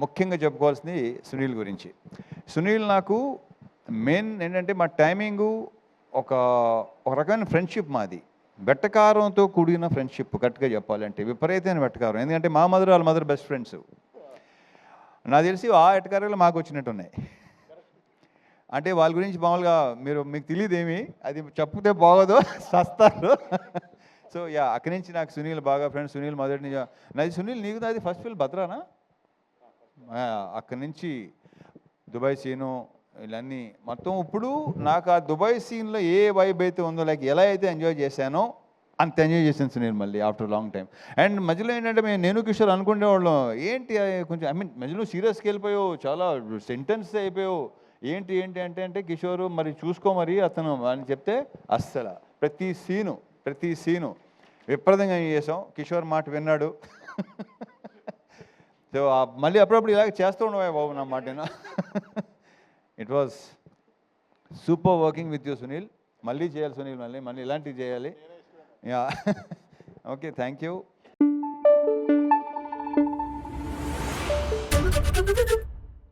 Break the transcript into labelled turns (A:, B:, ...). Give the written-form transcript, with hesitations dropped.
A: ముఖ్యంగా చెప్పుకోవాల్సింది సునీల్ గురించి. సునీల్ నాకు మెయిన్ ఏంటంటే మా టైమింగు ఒక రకమైన ఫ్రెండ్షిప్ మాది. వెట్టకారంతో కూడిన ఫ్రెండ్షిప్ కరెక్ట్గా చెప్పాలంటే, విపరీతమైన వెట్టకారం. ఎందుకంటే మా మదర్ వాళ్ళ మదర్ బెస్ట్ ఫ్రెండ్స్. నాకు తెలిసి ఆ వెట్టకారాలు మాకు వచ్చినట్టున్నాయి. అంటే వాళ్ళ గురించి మామూలుగా మీకు తెలియదేమి, అది చెప్తే బాగోదు, సస్తారు. సో యా, అక్కడి నుంచి నాకు సునీల్ బాగా ఫ్రెండ్స్. సునీల్ మొదటి నుంచి నాది సునీల్, నీకు నాది ఫస్ట్ ఫిల్ భద్రానా? అక్కడి నుంచి దుబాయ్ సీను ఇవన్నీ మొత్తం. ఇప్పుడు నాకు ఆ దుబాయ్ సీన్లో ఏ వైబ్ అయితే ఉందో, లైక్ ఎలా అయితే ఎంజాయ్ చేశానో అంత ఎంజాయ్ చేశాను సునీల్ మళ్ళీ ఆఫ్టర్ లాంగ్ టైం. అండ్ మధ్యలో ఏంటంటే నేను కిషోర్ అనుకునేవాళ్ళం, ఏంటి కొంచెం మధ్యలో సీరియస్కి వెళ్ళిపోయావు, చాలా సెంటెన్స్ అయిపోయావు, ఏంటి అంటే కిషోర్ మరి చూసుకో మరి అతను అని చెప్తే అస్సలు ప్రతి సీను విపరీతంగా చేసాం. కిషోర్ మాట విన్నాడు. సో మళ్ళీ అప్పుడప్పుడు ఇలాగ చేస్తూ ఉండవా బాబు నా మాట. It was super working with you Sunil. మళ్ళీ చేయాలి సునీల్, మళ్ళీ ఇలాంటివి చేయాలి. Yeah, okay, thank you.